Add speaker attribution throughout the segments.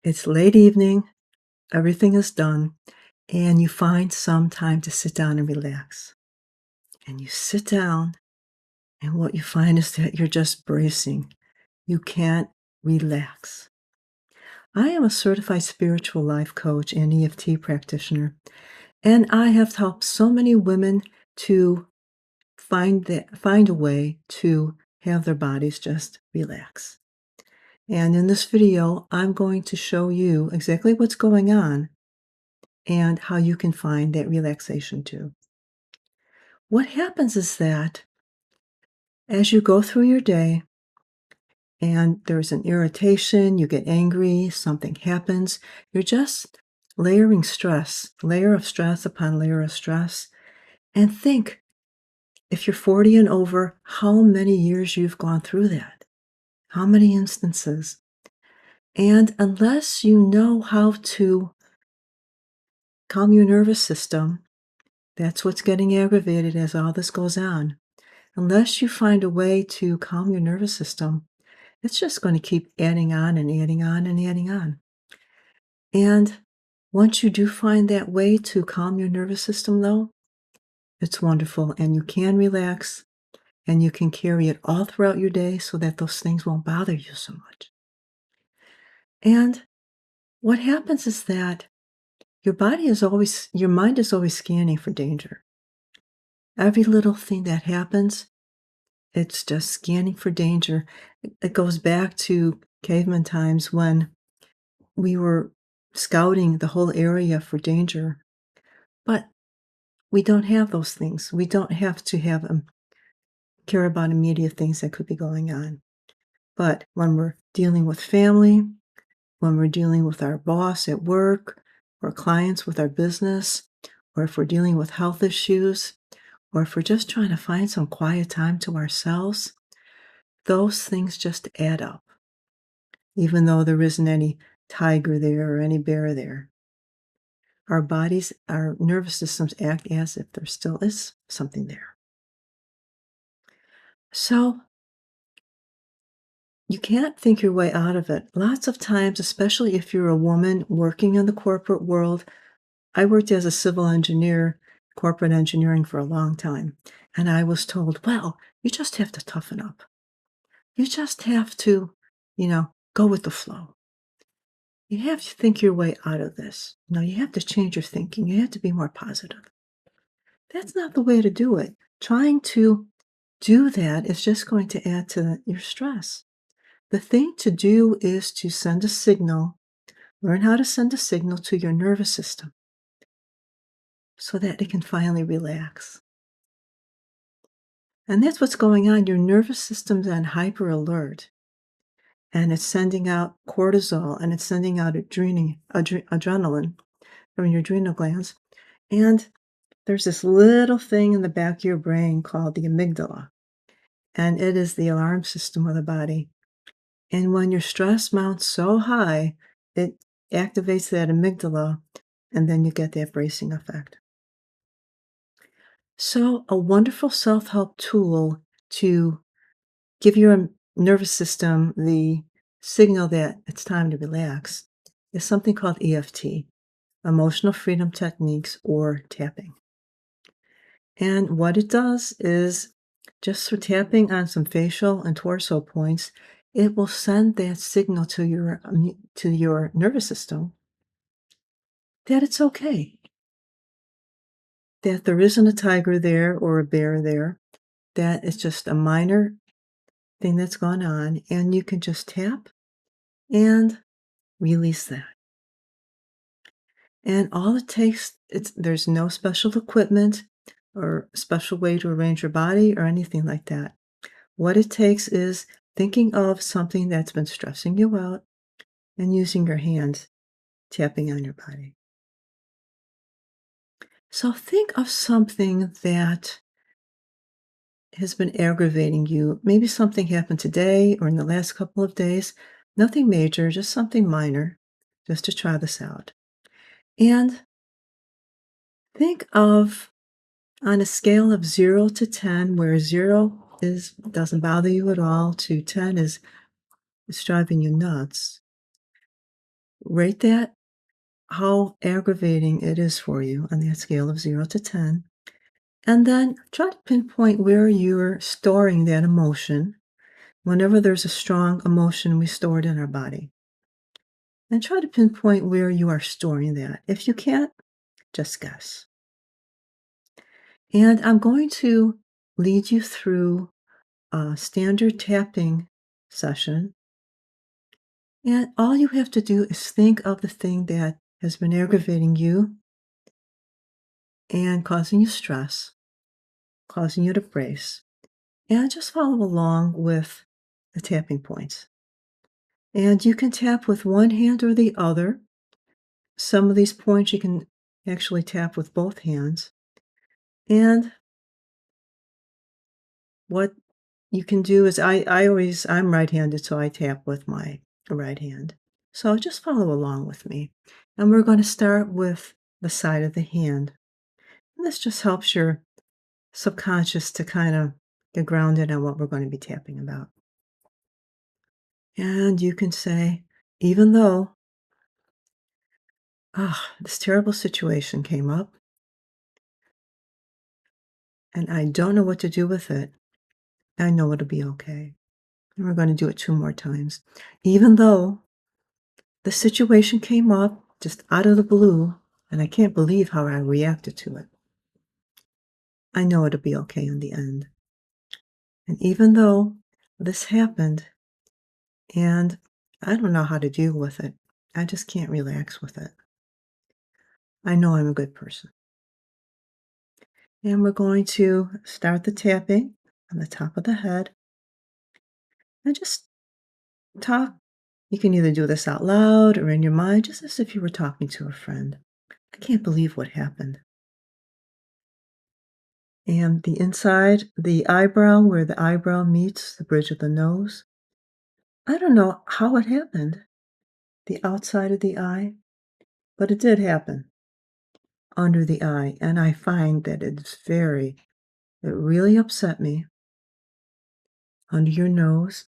Speaker 1: It's late evening, everything is done, and you find some time to sit down and relax. And you sit down, and what you find is that you're just bracing. You can't relax. I am a certified spiritual life coach and EFT practitioner, and I have helped so many women to find a way to have their bodies just relax. And in this video, I'm going to show you exactly what's going on and how you can find that relaxation too. What happens is that as you go through your day and there's an irritation, you get angry, something happens, you're just layering stress, layer of stress upon layer of stress. And think, if you're 40 and over, how many years you've gone through that, how many instances. And unless you know how to calm your nervous system, that's what's getting aggravated as all this goes on. Unless you find a way to calm your nervous system, it's just going to keep adding on and adding on and adding on. And once you do find that way to calm your nervous system, though, it's wonderful. And you can relax and you can carry it all throughout your day so that those things won't bother you so much. And what happens is that your mind is always scanning for danger. Every little thing that happens, it's just scanning for danger. It goes back to caveman times when we were scouting the whole area for danger. But we don't have those things. We don't have to have care about immediate things that could be going on. But when we're dealing with family, when we're dealing with our boss at work, or clients with our business, or if we're dealing with health issues, or if we're just trying to find some quiet time to ourselves, those things just add up, even though there isn't any tiger there or any bear there. Our bodies, our nervous systems act as if there still is something there. So you can't think your way out of it. Lots of times, especially if you're a woman working in the corporate world, I worked as a civil engineer, corporate engineering for a long time. And I was told, well, you just have to toughen up. You just have to, go with the flow. You have to think your way out of this. You have to change your thinking. You have to be more positive. That's not the way to do it. Trying to do that is just going to add to your stress. The thing to do is to send a signal, learn how to send a signal to your nervous system so that it can finally relax. And that's what's going on. Your nervous system's on hyper alert, and it's sending out cortisol and it's sending out adrenaline from your adrenal glands. And there's this little thing in the back of your brain called the amygdala, and it is the alarm system of the body. And when your stress mounts so high, it activates that amygdala, and then you get that bracing effect. So, a wonderful self help tool to give your nervous system the signal that it's time to relax is something called EFT, Emotional Freedom Techniques, or tapping. And what it does is just through tapping on some facial and torso points, it will send that signal to your nervous system that it's okay, that there isn't a tiger there or a bear there, that it's just a minor thing that's gone on, and you can just tap and release that. And all it takes, there's no special equipment or special way to arrange your body or anything like that. What it takes is thinking of something that's been stressing you out and using your hands tapping on your body. So think of something that has been aggravating you. Maybe something happened today or in the last couple of days. Nothing major, just something minor, just to try this out. And think of on a scale of 0 to 10, where 0 doesn't bother you at all, to 10 is driving you nuts. rate that, how aggravating it is for you on that scale of 0 to 10, and then try to pinpoint where you're storing that emotion. Whenever there's a strong emotion, we store it in our body. And try to pinpoint where you are storing that. If you can't, just guess. And I'm going to lead you through a standard tapping session. And all you have to do is think of the thing that has been aggravating you and causing you stress, causing you to brace, and just follow along with the tapping points. And you can tap with one hand or the other. Some of these points you can actually tap with both hands. And what you can do is I'm right-handed, so I tap with my right hand. So just follow along with me. And we're going to start with the side of the hand. And this just helps your subconscious to kind of get grounded on what we're going to be tapping about. And you can say, even though this terrible situation came up and I don't know what to do with it, I know it'll be okay. And we're going to do it 2 more times. Even though the situation came up just out of the blue, and I can't believe how I reacted to it, I know it'll be okay in the end. And even though this happened, and I don't know how to deal with it, I just can't relax with it, I know I'm a good person. And we're going to start the tapping on the top of the head and just talk. You can either do this out loud or in your mind, just as if you were talking to a friend. I can't believe what happened. And the inside, the eyebrow, where the eyebrow meets the bridge of the nose, I don't know how it happened, the outside of the eye, but it did happen under the eye. And I find that it really upset me under your nose.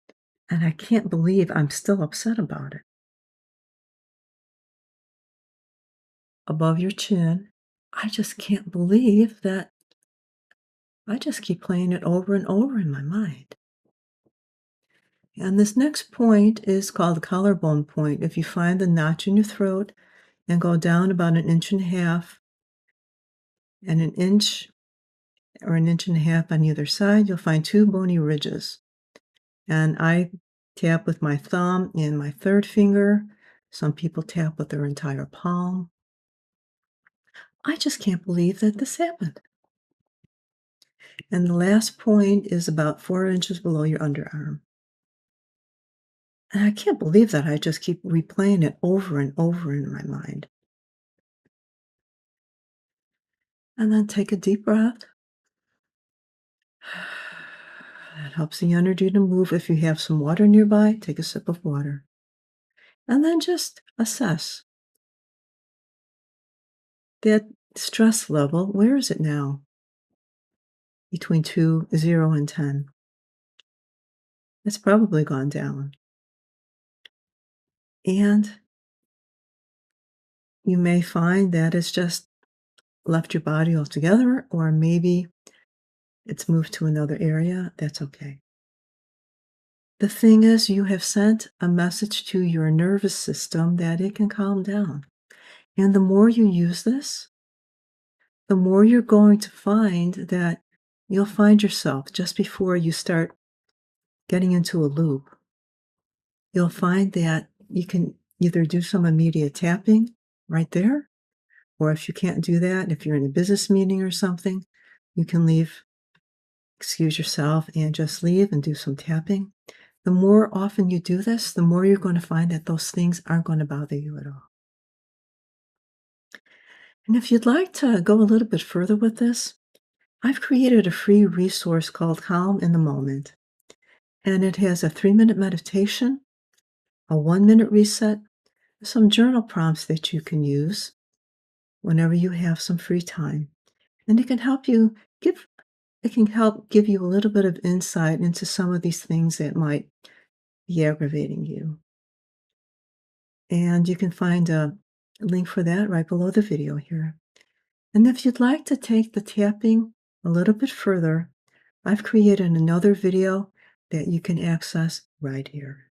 Speaker 1: And I can't believe I'm still upset about it. Above your chin, I just can't believe that I just keep playing it over and over in my mind. And this next point is called the collarbone point. If you find the notch in your throat and go down about 1.5 inches and 1 inch or 1.5 inches on either side, you'll find 2 bony ridges. And I tap with my thumb and my third finger. Some people tap with their entire palm. I just can't believe that this happened. And the last point is about 4 inches below your underarm. And I can't believe that I just keep replaying it over and over in my mind. And then take a deep breath. That helps the energy to move. If you have some water nearby, take a sip of water. And then just assess that stress level. Where is it now? Between 0 and 10. It's probably gone down. And you may find that it's just left your body altogether, or maybe it's moved to another area. That's okay. The thing is, you have sent a message to your nervous system that it can calm down. And the more you use this, the more you're going to find that you'll find yourself just before you start getting into a loop. You'll find that you can either do some immediate tapping right there, or if you can't do that, if you're in a business meeting or something, you can leave, excuse yourself, and just leave and do some tapping. The more often you do this, the more you're going to find that those things aren't going to bother you at all. And if you'd like to go a little bit further with this, I've created a free resource called Calm in the Moment. And it has a 3-minute meditation, a 1-minute reset, some journal prompts that you can use whenever you have some free time. And it can help give you a little bit of insight into some of these things that might be aggravating you. And you can find a link for that right below the video here. And if you'd like to take the tapping a little bit further, I've created another video that you can access right here.